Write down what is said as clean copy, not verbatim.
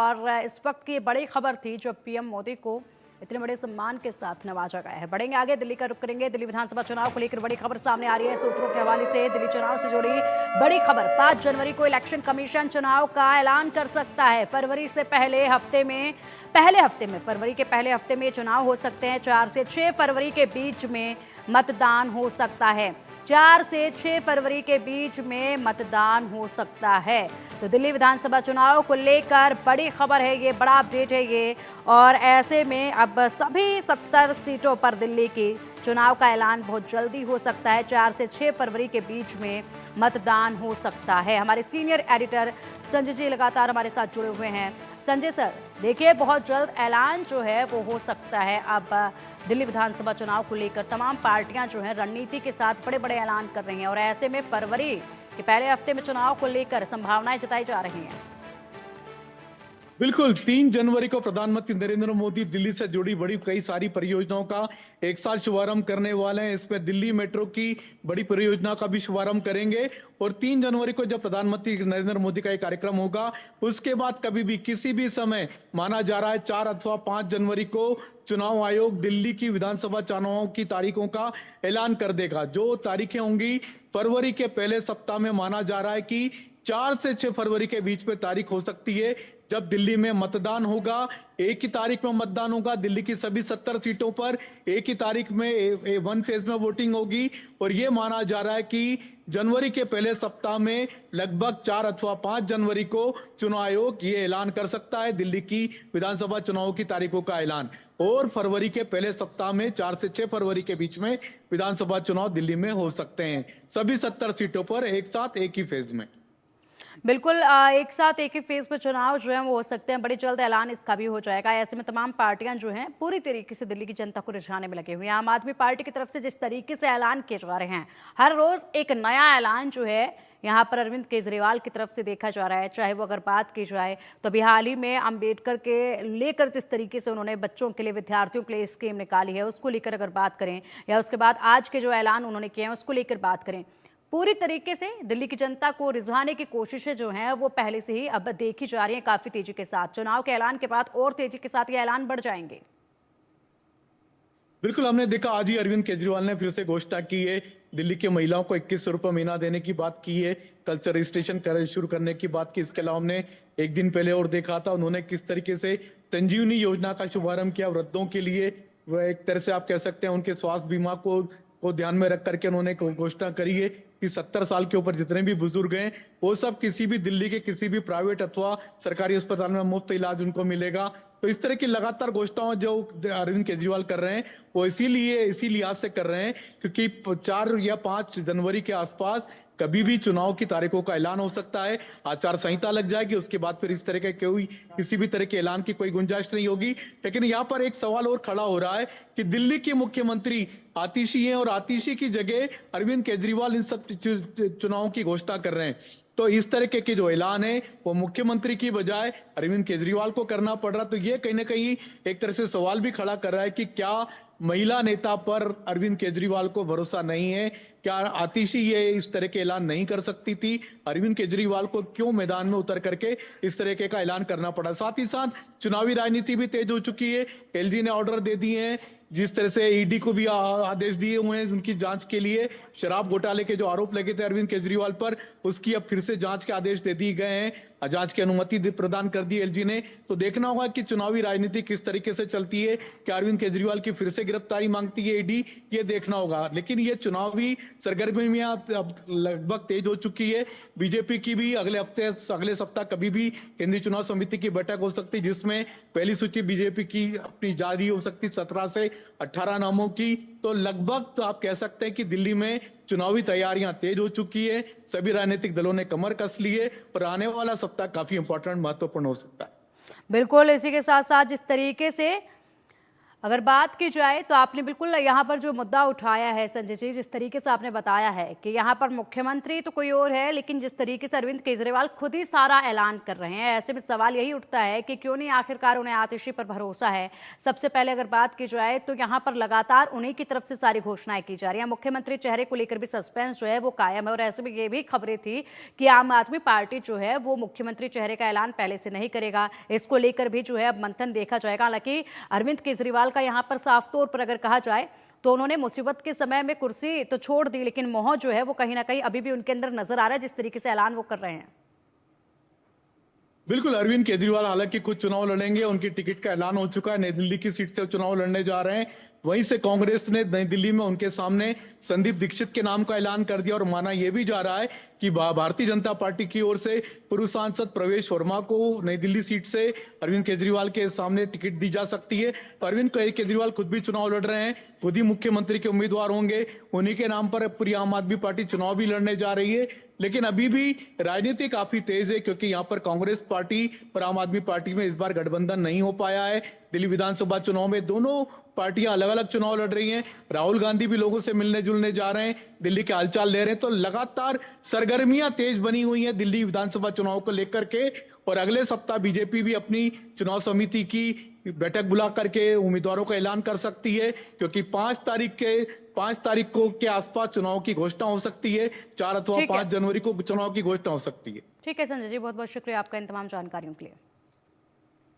और इस वक्त की बड़ी खबर थी जब पीएम मोदी को इतने बड़े सम्मान के साथ नवाजा गया है। बढ़ेंगे आगे, दिल्ली का रुख करेंगे। दिल्ली विधानसभा चुनाव को लेकर बड़ी खबर सामने आ रही है। सूत्रों के हवाले से दिल्ली चुनाव से जुड़ी बड़ी खबर। 5 जनवरी को इलेक्शन कमीशन चुनाव का ऐलान कर सकता है। फरवरी के पहले हफ्ते में चुनाव हो सकते हैं। 4 से 6 फरवरी के बीच में मतदान हो सकता है। 4 से 6 फरवरी के बीच में मतदान हो सकता है। तो दिल्ली विधानसभा चुनाव को लेकर बड़ी खबर है, ये बड़ा अपडेट है ये। और ऐसे में अब सभी 70 सीटों पर दिल्ली की चुनाव का ऐलान बहुत जल्दी हो सकता है। 4 से 6 फरवरी के बीच में मतदान हो सकता है। हमारे सीनियर एडिटर संजय जी लगातार हमारे साथ जुड़े हुए हैं। संजय सर, देखिए बहुत जल्द ऐलान जो है वो हो सकता है। अब दिल्ली विधानसभा चुनाव को लेकर तमाम पार्टियां जो हैं रणनीति के साथ बड़े बड़े ऐलान कर रही हैं और ऐसे में फरवरी के पहले हफ्ते में चुनाव को लेकर संभावनाएं जताई जा रही हैं। बिल्कुल, 3 जनवरी को प्रधानमंत्री नरेंद्र मोदी दिल्ली से जुड़ी बड़ी कई सारी परियोजनाओं का एक साथ शुभारंभ करने वाले हैं। इसमें दिल्ली मेट्रो की बड़ी परियोजना का भी शुभारंभ करेंगे और 3 जनवरी को जब प्रधानमंत्री नरेंद्र मोदी का एक कार्यक्रम होगा, उसके बाद कभी भी किसी भी समय माना जा रहा है 4 अथवा 5 जनवरी को चुनाव आयोग दिल्ली की विधानसभा चुनावों की तारीखों का ऐलान कर देगा। जो तारीखें होंगी फरवरी के पहले सप्ताह में, माना जा रहा है कि 4 से 6 फरवरी के बीच में तारीख हो सकती है जब दिल्ली में मतदान होगा। एक ही तारीख में मतदान होगा। दिल्ली की सभी 70 सीटों पर एक ही तारीख में वन फेज में वोटिंग होगी और ये माना जा रहा है कि जनवरी के पहले सप्ताह में लगभग 4 अथवा 5 जनवरी को चुनाव आयोग ये ऐलान कर सकता है दिल्ली की विधानसभा चुनाव की तारीखों का ऐलान। और फरवरी के पहले सप्ताह में 4 से 6 फरवरी के बीच में विधानसभा चुनाव दिल्ली में हो सकते हैं, सभी 70 सीटों पर एक साथ एक ही फेज में। बिल्कुल, एक साथ एक ही फेज पर चुनाव जो है वो हो सकते हैं। बड़ी जल्द ऐलान इसका भी हो जाएगा। ऐसे में तमाम पार्टियां जो हैं पूरी तरीके से दिल्ली की जनता को रिझाने में लगे हुए हैं। आम आदमी पार्टी की तरफ से जिस तरीके से ऐलान किए जा रहे हैं, हर रोज एक नया ऐलान जो है यहाँ पर अरविंद केजरीवाल की तरफ से देखा जा रहा है। चाहे वो अगर बात की जाए तो अभी हाल ही में अंबेडकर के लेकर जिस तरीके से उन्होंने बच्चों के लिए, विद्यार्थियों के लिए स्कीम निकाली है, उसको लेकर अगर बात करें, या उसके बाद आज के जो ऐलान उन्होंने किए हैं उसको लेकर बात करें, पूरी तरीके से दिल्ली की जनता को रिझाने की कोशिशें जो हैं वो पहले से ही अब देखी जा रही हैं काफी तेजी के साथ। चुनाव के ऐलान के बाद और तेजी के साथ ये ऐलान बढ़ जाएंगे। बिल्कुल, हमने देखा आज ही अरविंद केजरीवाल ने फिर से घोषणा की है। दिल्ली की महिलाओं को 2100 रुपये महीना देने की बात की है। कल से रजिस्ट्रेशन शुरू करने की बात की। इसके अलावा हमने एक दिन पहले और देखा था उन्होंने किस तरीके से संजीवनी योजना का शुभारंभ किया वृद्धों के लिए। वह एक तरह से आप कह सकते हैं उनके स्वास्थ्य बीमा को ध्यान में रख करके उन्होंने घोषणा करी है कि 70 साल के ऊपर जितने भी बुजुर्ग हैं वो सब किसी भी दिल्ली के किसी भी प्राइवेट अथवा सरकारी अस्पताल में मुफ्त इलाज उनको मिलेगा। तो इस तरह की लगातार घोषणाएं जो अरविंद केजरीवाल कर रहे हैं वो इसी लिहाज से कर रहे हैं क्योंकि 4 या 5 जनवरी के आसपास कभी भी चुनाव की तारीखों का ऐलान हो सकता है। आचार संहिता लग जाएगी, उसके बाद फिर इस तरह के किसी भी तरह के ऐलान की कोई गुंजाइश नहीं होगी। लेकिन यहाँ पर एक सवाल और खड़ा हो रहा है कि दिल्ली के मुख्यमंत्री आतिशी हैं और आतिशी की जगह अरविंद केजरीवाल इन सब चुनावों की घोषणा कर रहे हैं। तो इस तरह के जो ऐलान है वो मुख्यमंत्री की बजाय अरविंद केजरीवाल को करना पड़ रहा। तो ये कहीं ना कहीं एक तरह से सवाल भी खड़ा कर रहा है कि क्या महिला नेता पर अरविंद केजरीवाल को भरोसा नहीं है? क्या आतिशी ये इस तरह के ऐलान नहीं कर सकती थी? अरविंद केजरीवाल को क्यों मैदान में उतर करके इस तरह का ऐलान करना पड़ा? साथ ही साथ चुनावी राजनीति भी तेज हो चुकी है। एलजी ने ऑर्डर दे दिए हैं, जिस तरह से ईडी को भी आदेश दिए हुए हैं उनकी जांच के लिए। शराब घोटाले के जो आरोप लगे थे अरविंद केजरीवाल पर, उसकी अब फिर से जांच के आदेश दे दिए गए हैं। जांच की अनुमति प्रदान कर दी एलजी ने। तो देखना होगा कि चुनावी राजनीति किस तरीके से चलती है। क्या अरविंद केजरीवाल की फिर से गिरफ्तारी मांगती है ईडी? ये देखना होगा। लेकिन ये चुनावी सरगर्मियां अब लगभग तेज हो चुकी है। बीजेपी की भी अगले सप्ताह कभी भी केंद्रीय चुनाव समिति की बैठक हो सकती है, जिसमें पहली सूची बीजेपी की अपनी जारी हो सकती 17 से 18 नामों की। तो लगभग तो आप कह सकते हैं कि दिल्ली में चुनावी तैयारियां तेज हो चुकी है। सभी राजनीतिक दलों ने कमर कस ली है और आने वाला सप्ताह काफी इंपॉर्टेंट, महत्वपूर्ण हो सकता है। बिल्कुल, इसी के साथ साथ जिस तरीके से अगर बात की जाए तो आपने बिल्कुल यहाँ पर जो मुद्दा उठाया है संजय जी, जिस तरीके से आपने बताया है कि यहाँ पर मुख्यमंत्री तो कोई और है, लेकिन जिस तरीके से अरविंद केजरीवाल खुद ही सारा ऐलान कर रहे हैं, ऐसे में सवाल यही उठता है कि क्यों नहीं आखिरकार उन्हें आतिशी पर भरोसा है। सबसे पहले अगर बात की जाए तो यहाँ पर लगातार उन्हीं की तरफ से सारी घोषणाएं की जा रही हैं। मुख्यमंत्री चेहरे को लेकर भी सस्पेंस जो है वो कायम है, और ऐसे में ये भी खबरें थी कि आम आदमी पार्टी जो है वो मुख्यमंत्री चेहरे का ऐलान पहले से नहीं करेगा। इसको लेकर भी जो है अब मंथन देखा जाएगा। हालांकि अरविंद केजरीवाल का यहाँ पर साफ तौर पर अगर कहा जाए तो उन्होंने मुसीबत के समय में कुर्सी तो छोड़ दी, लेकिन मोह जो है वो कहीं ना कहीं अभी भी उनके अंदर नजर आ रहा है, जिस तरीके से ऐलान वो कर रहे हैं। बिल्कुल, अरविंद केजरीवाल हालांकि कुछ चुनाव लड़ेंगे, उनकी टिकट का ऐलान हो चुका है, नई दिल्ली की सीट से चुनाव लड़ने जा रहे हैं। वहीं से कांग्रेस ने नई दिल्ली में उनके सामने संदीप दीक्षित के नाम का ऐलान कर दिया, और माना यह भी जा रहा है कि भारतीय जनता पार्टी की ओर से पूर्व सांसद प्रवेश वर्मा को नई दिल्ली सीट से अरविंद केजरीवाल के सामने टिकट दी जा सकती है। तो अरविंद केजरीवाल खुद भी चुनाव लड़ रहे हैं, खुद ही मुख्यमंत्री के उम्मीदवार होंगे, उन्हीं के नाम पर पूरी आम आदमी पार्टी चुनाव भी लड़ने जा रही है। लेकिन अभी भी राजनीति काफी तेज है, क्योंकि यहाँ पर कांग्रेस पार्टी और आम आदमी पार्टी में इस बार गठबंधन नहीं हो पाया है। दिल्ली विधानसभा चुनाव में दोनों पार्टियां अलग अलग चुनाव लड़ रही हैं। राहुल गांधी भी लोगों से मिलने जुलने जा रहे हैं, दिल्ली के हालचाल ले रहे हैं। तो लगातार सरगर्मियां तेज बनी हुई हैं दिल्ली विधानसभा चुनाव को लेकर के, और अगले सप्ताह बीजेपी भी अपनी चुनाव समिति की बैठक बुला करके उम्मीदवारों का ऐलान कर सकती है, क्योंकि 5 तारीख को के आसपास चुनाव की घोषणा हो सकती है। 4 अथवा 5 जनवरी को चुनाव की घोषणा हो सकती है। ठीक है संजय जी, बहुत बहुत शुक्रिया आपका इन तमाम जानकारियों के लिए।